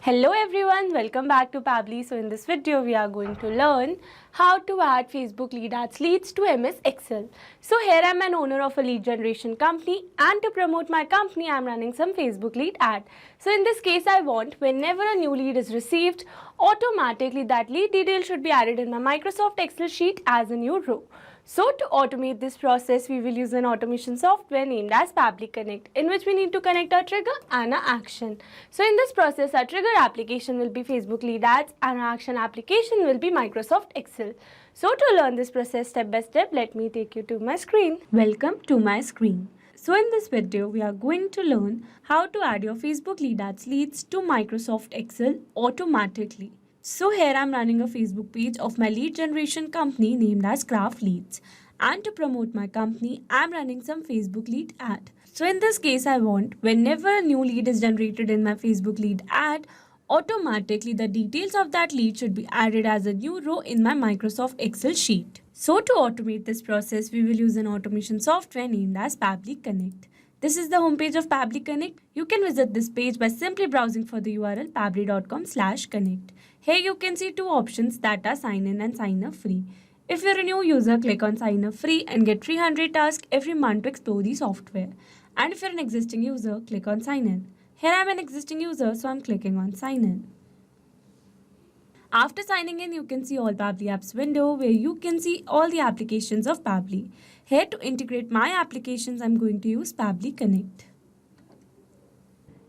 Hello everyone, welcome back to Pabbly. So in this video we are going to learn how to add Facebook lead ads leads to MS Excel. So here I am an owner of a lead generation company, and to promote my company I am running some Facebook lead ad. So in this case I want whenever a new lead is received, automatically that lead detail should be added in my Microsoft Excel sheet as a new row. So to automate this process, we will use an automation software named as Pabbly Connect, in which we need to connect our trigger and our action. So in this process, our trigger application will be Facebook lead ads and our action application will be Microsoft Excel. So to learn this process step by step, let me take you to my screen. Welcome to my screen. So in this video, we are going to learn how to add your Facebook lead ads leads to Microsoft Excel automatically. So here I am running a Facebook page of my lead generation company named as Craft Leads. And to promote my company, I am running some Facebook lead ad. So in this case, I want whenever a new lead is generated in my Facebook lead ad, automatically the details of that lead should be added as a new row in my Microsoft Excel sheet. So to automate this process, we will use an automation software named as Pabbly Connect. This is the homepage of Pabbly Connect. You can visit this page by simply browsing for the URL pabbly.com/connect. Here you can see two options that are sign in and sign up free. If you're a new user, click on sign up free and get 300 tasks every month to explore the software. And if you're an existing user, click on sign in. Here I'm an existing user, so I'm clicking on sign in. After signing in, you can see all Pabbly apps window where you can see all the applications of Pabbly. Here to integrate my applications, I'm going to use Pabbly Connect.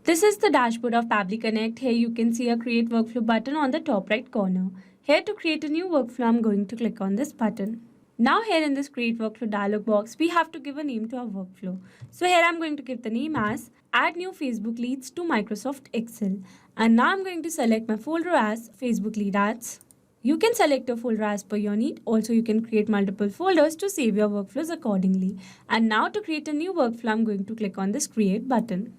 This is the dashboard of Pabbly Connect. Here you can see a create workflow button on the top right corner. Here to create a new workflow, I'm going to click on this button. Now here in this create workflow dialog box, we have to give a name to our workflow. So here I'm going to give the name as add new Facebook leads to Microsoft Excel. And now I'm going to select my folder as Facebook lead ads. You can select a folder as per your need. Also, you can create multiple folders to save your workflows accordingly. And now to create a new workflow, I'm going to click on this create button.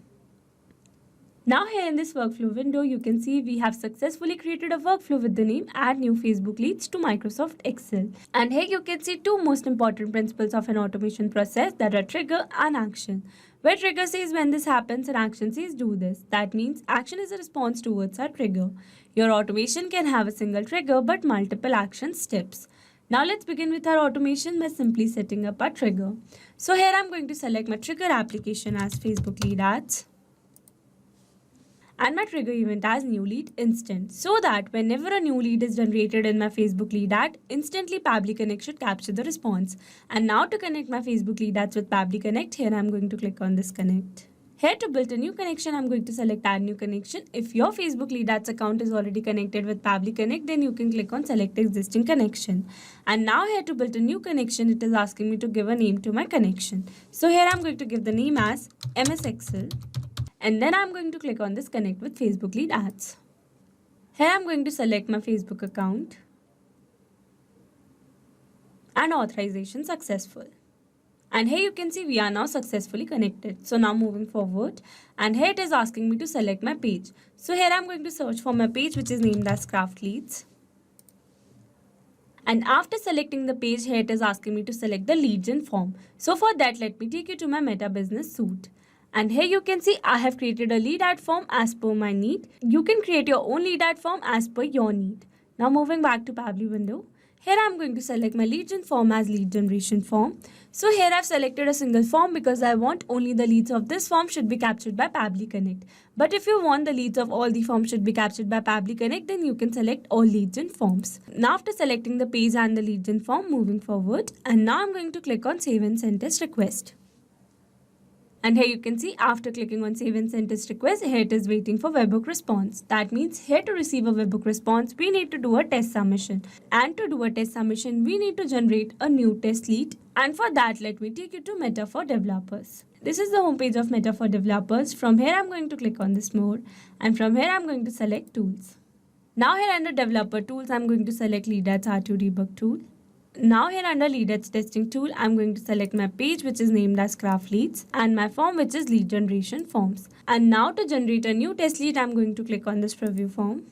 Now here in this workflow window, you can see we have successfully created a workflow with the name add new Facebook leads to Microsoft Excel. And here you can see two most important principles of an automation process, that are trigger and action. Where trigger says when this happens and action says do this. That means action is a response towards our trigger. Your automation can have a single trigger but multiple action steps. Now let's begin with our automation by simply setting up our trigger. So here I'm going to select my trigger application as Facebook lead ads and my trigger event as new lead instant, so that whenever a new lead is generated in my Facebook lead ad, instantly Pabbly Connect should capture the response. And now to connect my Facebook lead ads with Pabbly Connect, here I'm going to click on this connect. Here to build a new connection, I'm going to select add new connection. If your Facebook lead ads account is already connected with Pabbly Connect, then you can click on select existing connection. And now here to build a new connection, it is asking me to give a name to my connection. So here I'm going to give the name as MS Excel. And then I'm going to click on this connect with Facebook lead ads. Here I'm going to select my Facebook account and authorization successful. And here you can see we are now successfully connected. So now moving forward, and here it is asking me to select my page. So here I'm going to search for my page which is named as Craft Leads. And after selecting the page, here it is asking me to select the lead gen form. So for that, let me take you to my Meta Business Suite. And here you can see I have created a lead ad form as per my need. You can create your own lead ad form as per your need. Now moving back to Pabbly window. Here I am going to select my lead gen form as lead generation form. So here I have selected a single form because I want only the leads of this form should be captured by Pabbly Connect. But if you want the leads of all the forms should be captured by Pabbly Connect, then you can select all lead gen forms. Now after selecting the page and the lead gen form, moving forward, and now I'm going to click on save and send test request. And here you can see after clicking on save and send test request, here it is waiting for webhook response. That means here to receive a webhook response, we need to do a test submission. And to do a test submission, we need to generate a new test lead. And for that, let me take you to Meta for Developers. This is the homepage of Meta for Developers. From here, I'm going to click on this more. And from here, I'm going to select Tools. Now here under Developer Tools, I'm going to select Lead Ads R2 Debug Tool. Now here under lead ads testing tool, I'm going to select my page which is named as Craft Leads and my form which is lead generation forms. And now to generate a new test lead, I'm going to click on this preview form.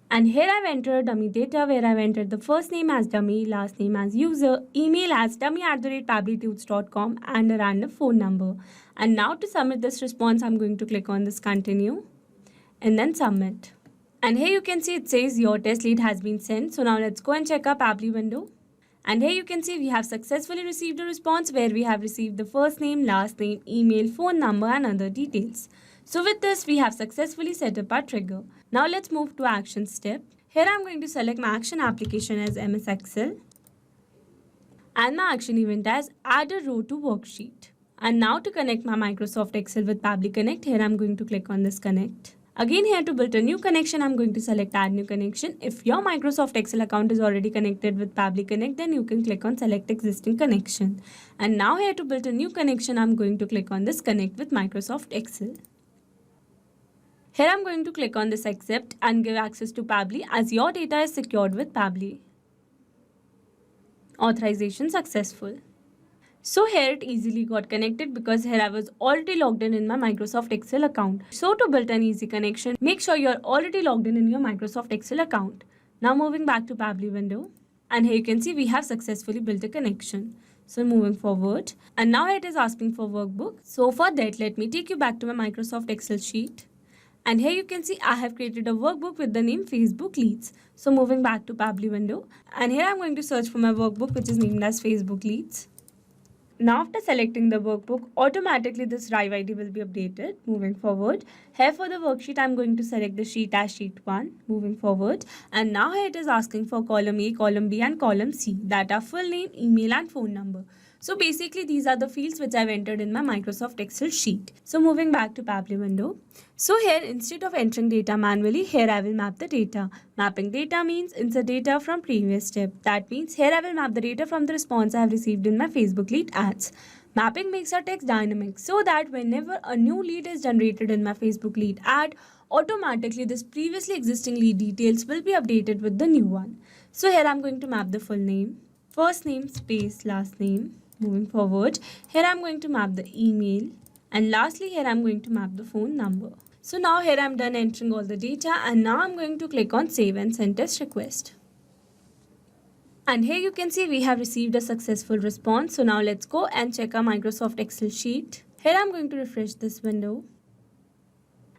And here I've entered dummy data where I've entered the first name as dummy, last name as user, email as dummy@pabblytudes.com and a random phone number. And now to submit this response, I'm going to click on this continue. and then submit. And here you can see it says your test lead has been sent. So now let's go and check our Pabbly window. And here you can see we have successfully received a response where we have received the first name, last name, email, phone number and other details. So with this, we have successfully set up our trigger. Now let's move to action step. Here I'm going to select my action application as MS Excel and my action event as add a row to worksheet. And now to connect my Microsoft Excel with Pabbly Connect, here I'm going to click on this connect. Again, here to build a new connection, I'm going to select add new connection. If your Microsoft Excel account is already connected with Pabbly Connect, then you can click on select existing connection. And now here to build a new connection, I'm going to click on this connect with Microsoft Excel. Here I'm going to click on this accept and give access to Pabbly as your data is secured with Pabbly. Authorization successful. So here it easily got connected because here I was already logged in my Microsoft Excel account. So to build an easy connection, make sure you're already logged in your Microsoft Excel account. Now moving back to Pabbly window, and here you can see we have successfully built a connection. So moving forward, and now it is asking for workbook. So for that, let me take you back to my Microsoft Excel sheet. And here you can see I have created a workbook with the name Facebook Leads. So moving back to Pabbly window, and here I'm going to search for my workbook which is named as Facebook Leads. Now after selecting the workbook, automatically this drive ID will be updated. Moving forward, here for the worksheet, I'm going to select the sheet as sheet 1. Moving forward, and now here it is asking for column A, column B and column C, that are full name, email and phone number. So basically these are the fields which I've entered in my Microsoft Excel sheet. So moving back to Pabbly window. So here instead of entering data manually, here I will map the data. Mapping data means insert data from previous step. That means here I will map the data from the response I have received in my Facebook lead ads. Mapping makes our text dynamic so that whenever a new lead is generated in my Facebook lead ad, automatically this previously existing lead details will be updated with the new one. So here I'm going to map the full name, first name space last name. Moving forward, here I'm going to map the email and lastly here I'm going to map the phone number. So now here I'm done entering all the data and now I'm going to click on save and send test request. And here you can see we have received a successful response. So now let's go and check our Microsoft Excel sheet. Here I'm going to refresh this window.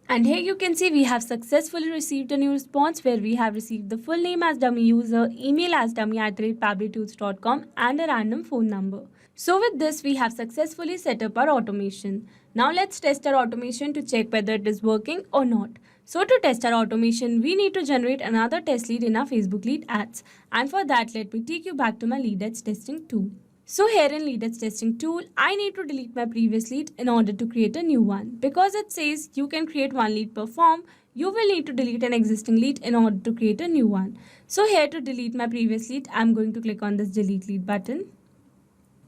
And here you can see we have successfully received a new response where we have received the full name as dummy user, email as dummy@pabblytools.com and a random phone number. So with this, we have successfully set up our automation. Now let's test our automation to check whether it is working or not. So to test our automation, we need to generate another test lead in our Facebook lead ads. And for that, let me take you back to my lead ads testing tool. So here in lead ads testing tool, I need to delete my previous lead in order to create a new one. Because it says you can create one lead per form, you will need to delete an existing lead in order to create a new one. So here to delete my previous lead, I'm going to click on this delete lead button.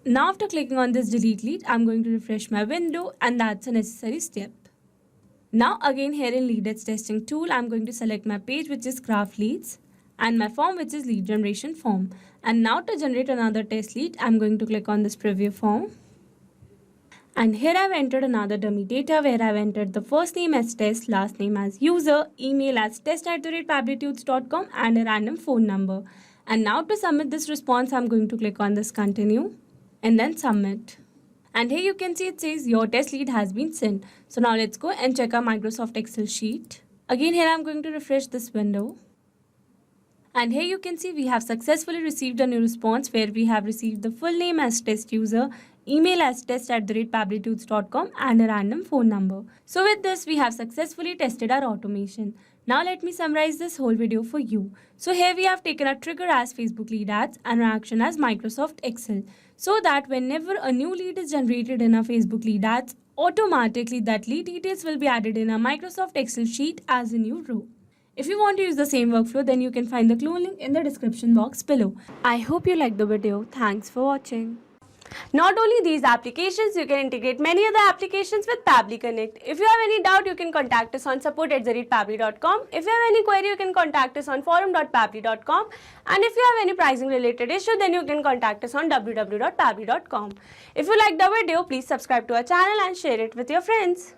Now after clicking on this delete lead, I'm going to refresh my window and that's a necessary step. Now again here in lead ads testing tool, I'm going to select my page which is craft leads and my form which is lead generation form. And now to generate another test lead, I'm going to click on this preview form. And here I've entered another dummy data where I've entered the first name as test, last name as user, email as test@pabblytools.com and a random phone number. And now to submit this response, I'm going to click on this continue and then submit. And here you can see it says your test lead has been sent. So now let's go and check our Microsoft Excel sheet. Again here I'm going to refresh this window. And here you can see we have successfully received a new response where we have received the full name as test user, email as test@pabblytools.com and a random phone number. So with this, we have successfully tested our automation. Now let me summarize this whole video for you. So here we have taken our trigger as Facebook lead ads and our action as Microsoft Excel. So that whenever a new lead is generated in our Facebook lead ads, automatically that lead details will be added in our Microsoft Excel sheet as a new row. If you want to use the same workflow, then you can find the clone link in the description box below. I hope you liked the video. Thanks for watching. Not only these applications, you can integrate many other applications with Pabbly Connect. If you have any doubt, you can contact us on support@pabbly.com. If you have any query, you can contact us on forum.pabbly.com. And if you have any pricing related issue, then you can contact us on www.pabbly.com. If you liked the video, please subscribe to our channel and share it with your friends.